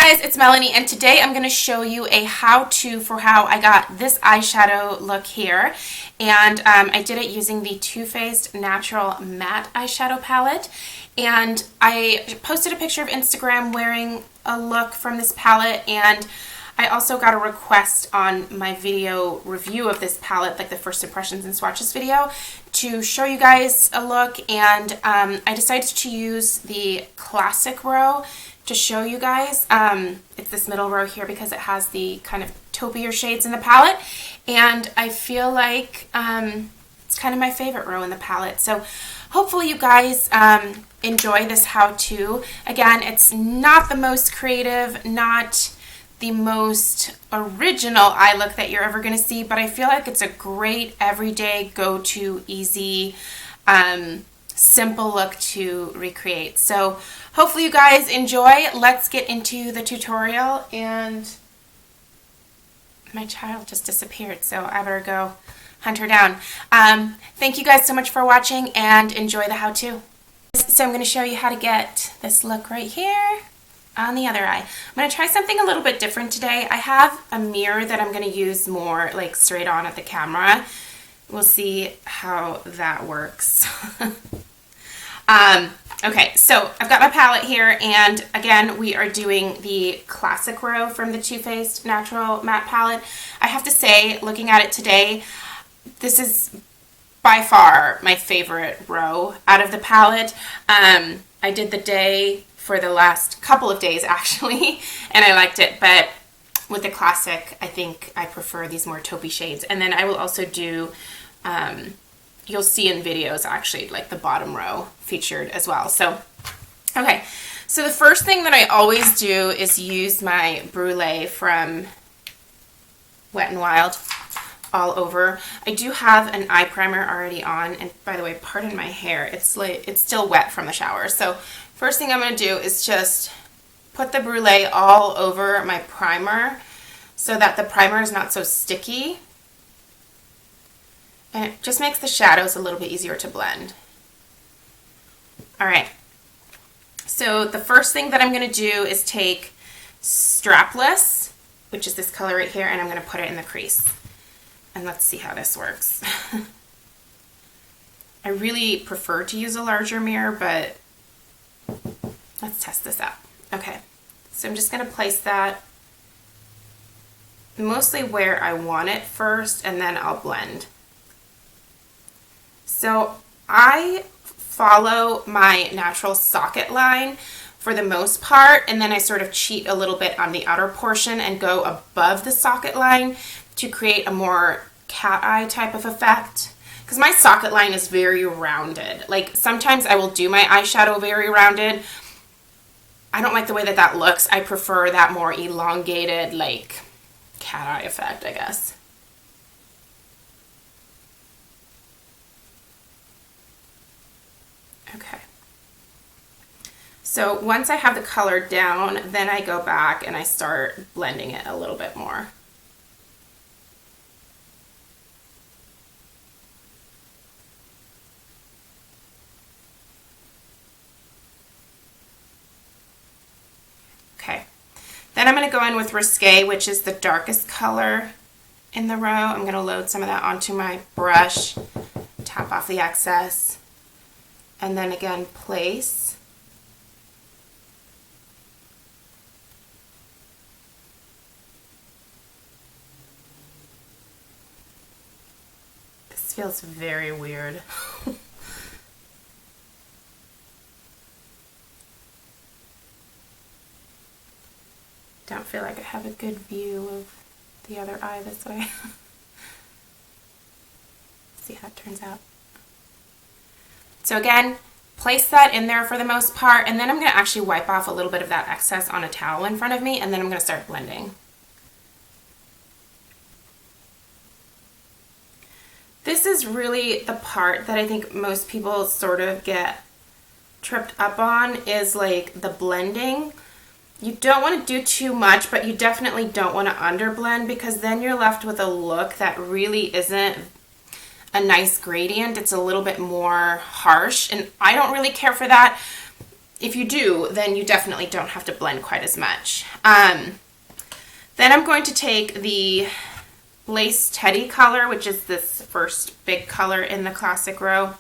guys, it's Melanie, and today I'm going to show you a how-to for how I got this eyeshadow look here. And I did it using the Too Faced Natural Matte Eyeshadow Palette. And I posted a picture of Instagram wearing a look from this palette, and I also got a request on my video review of this palette, like the first impressions and swatches video, to show you guys a look. And I decided to use the classic row to show you guys. It's this middle row here because it has the kind of taupier shades in the palette, and I feel like it's kind of my favorite row in the palette. So hopefully you guys enjoy this how-to. Again, it's not the most creative, not the most original eye look that you're ever going to see, but I feel like it's a great everyday go-to, easy, simple look to recreate. So hopefully you guys enjoy. Let's get into the tutorial. And my child just disappeared, so I better go hunt her down. Thank you guys so much for watching, and enjoy the how-to. So I'm going to show you how to get this look right here on the other eye. I'm going to try something a little bit different today. I have a mirror that I'm going to use more like straight on at the camera. We'll see how that works. Okay, so I've got my palette here, and again, we are doing the classic row from the Too Faced Natural Matte Palette. I have to say, looking at it today, this is by far my favorite row out of the palette. I did the day for the last couple of days, actually, and I liked it, but with the classic, I think I prefer these more taupey shades. And then I will also do you'll see in videos actually like the bottom row featured as well. So, okay, so the first thing that I always do is use my Brulee from Wet n Wild all over. I do have an eye primer already on, and by the way, pardon my hair, it's still wet from the shower. So first thing I'm going to do is just put the Brulee all over my primer so that the primer is not so sticky. And it just makes the shadows a little bit easier to blend. All right, so the first thing that I'm going to do is take Strapless, which is this color right here, and I'm going to put it in the crease. And let's see how this works. I really prefer to use a larger mirror, but let's test this out. Okay, so I'm just going to place that mostly where I want it first, and then I'll blend. So I follow my natural socket line for the most part, and then I sort of cheat a little bit on the outer portion and go above the socket line to create a more cat eye type of effect. Because my socket line is very rounded. Like sometimes I will do my eyeshadow very rounded. I don't like the way that that looks. I prefer that more elongated, like cat eye effect, I guess. Okay, so once I have the color down, then I go back and I start blending it a little bit more. Okay, then I'm going to go in with Risque, which is the darkest color in the row. I'm going to load some of that onto my brush, tap off the excess, and then again place. This feels very weird. Don't feel like I have a good view of the other eye this way. See how it turns out. So again, place that in there for the most part, and then I'm going to actually wipe off a little bit of that excess on a towel in front of me, and then I'm going to start blending. This is really the part that I think most people sort of get tripped up on, is like the blending. You don't want to do too much, but you definitely don't want to underblend, because then you're left with a look that really isn't a nice gradient. It's a little bit more harsh, and I don't really care for that. if you do, then you definitely don't have to blend quite as much. Then I'm going to take the Lace Teddy color, which is this first big color in the classic row.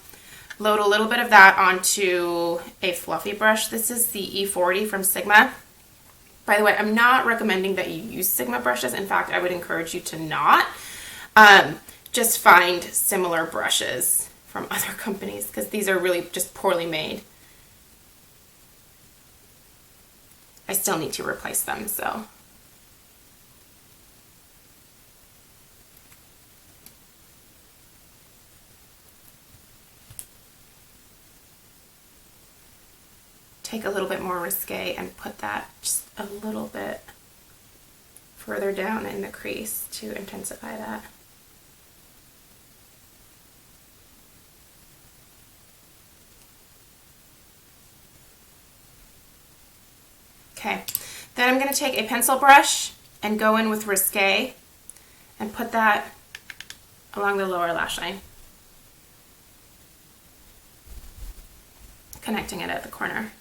Load a little bit of that onto a fluffy brush. This is the E40 from Sigma. By the way, I'm not recommending that you use Sigma brushes. In fact, I would encourage you to not. Just find similar brushes from other companies because these are really just poorly made. I still need to replace them, so. Take a little bit more Risque and put that just a little bit further down in the crease to intensify that. Okay, then I'm going to take a pencil brush and go in with Risque and put that along the lower lash line, connecting it at the corner.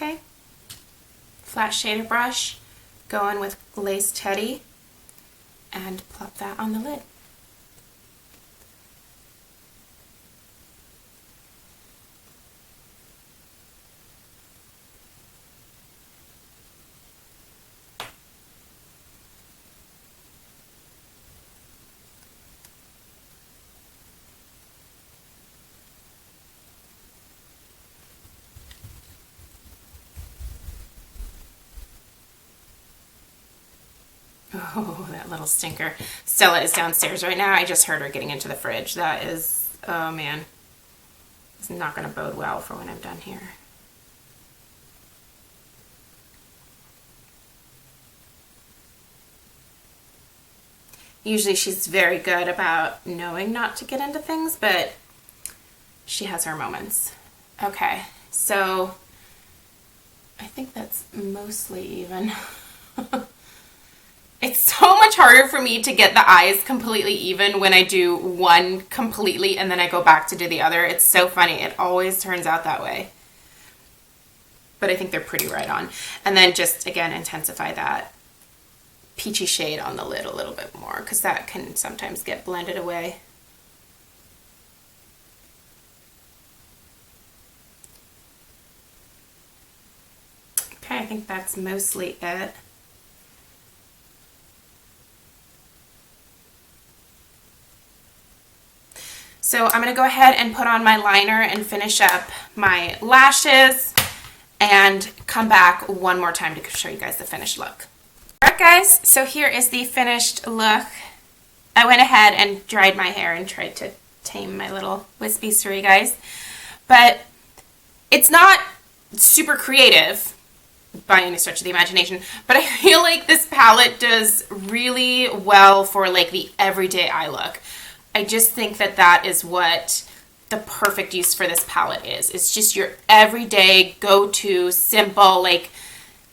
Okay, flat shader brush, go in with Lace Teddy and plop that on the lid. Oh, that little stinker. Stella is downstairs right now. I just heard her getting into the fridge. That is, oh man, it's not going to bode well for when I'm done here. Usually she's very good about knowing not to get into things, but she has her moments. Okay, so I think that's mostly even. It's so much harder for me to get the eyes completely even when I do one completely and then I go back to do the other. It's so funny. It always turns out that way. But I think they're pretty right on. And then just, again, intensify that peachy shade on the lid a little bit more because that can sometimes get blended away. Okay, I think that's mostly it. So I'm going to go ahead and put on my liner and finish up my lashes and come back one more time to show you guys the finished look. Alright guys, so here is the finished look. I went ahead and dried my hair and tried to tame my little wispies for you guys. But it's not super creative by any stretch of the imagination, but I feel like this palette does really well for like the everyday eye look. I just think that that is what the perfect use for this palette is. It's just your everyday go-to, simple, like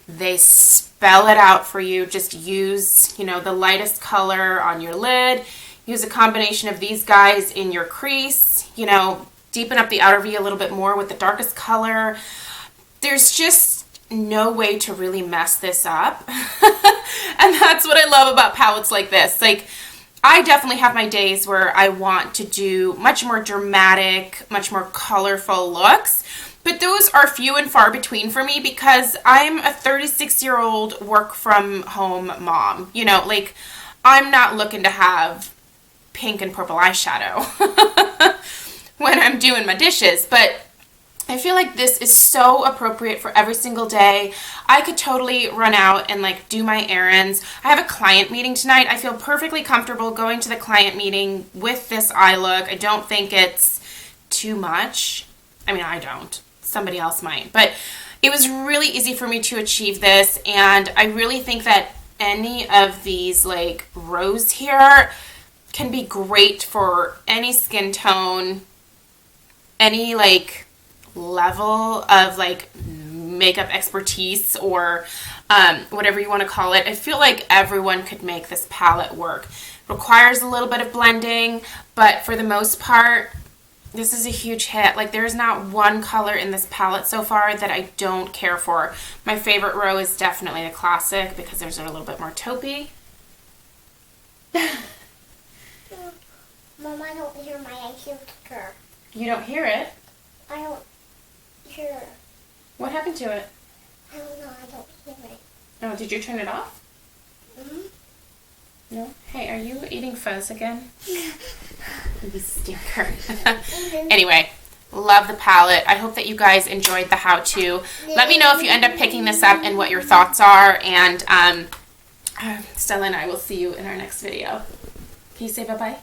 they spell it out for you. Just use, you know, the lightest color on your lid. Use a combination of these guys in your crease, you know, deepen up the outer V a little bit more with the darkest color. There's just no way to really mess this up. And that's what I love about palettes like this. Like, I definitely have my days where I want to do much more dramatic, much more colorful looks, but those are few and far between for me because I'm a 36-year-old work from home mom. You know, like I'm not looking to have pink and purple eyeshadow when I'm doing my dishes, but I feel like this is so appropriate for every single day. I could totally run out and like do my errands. I have a client meeting tonight. I feel perfectly comfortable going to the client meeting with this eye look. I don't think it's too much. I mean, I don't. Somebody else might. But it was really easy for me to achieve this, and I really think that any of these like rows here can be great for any skin tone. any like level of like makeup expertise or whatever you want to call it. I feel like everyone could make this palette work. Requires a little bit of blending, but for the most part, this is a huge hit. Like, there's not one color in this palette so far that I don't care for. My favorite row is definitely the classic because there's a little bit more taupey. Mom, I don't hear my ice cooker. You don't hear it? I don't hear. What happened to it? I don't know. I don't hear it. Oh, did you turn it off? No? Hey, are you eating fuzz again? You stinker. Anyway, love the palette. I hope that you guys enjoyed the how-to. Let me know if you end up picking this up and what your thoughts are. And Stella and I will see you in our next video. Can you say bye-bye? Bye.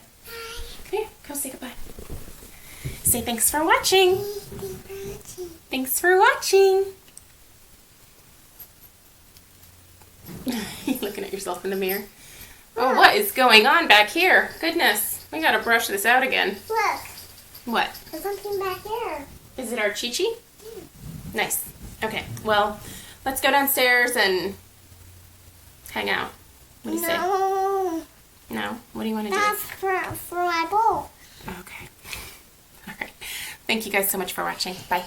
Okay, come say goodbye. Say thanks for watching. Thanks for watching. You're looking at yourself in the mirror. Oh, what is going on back here? Goodness, we gotta brush this out again. Look. What? There's something back here. Is it our Chi-Chi? Yeah. Nice. Okay, well, let's go downstairs and hang out. What do you say? No. No? What do you want to do? That's for my bowl. Okay. All right. Thank you guys so much for watching. Bye.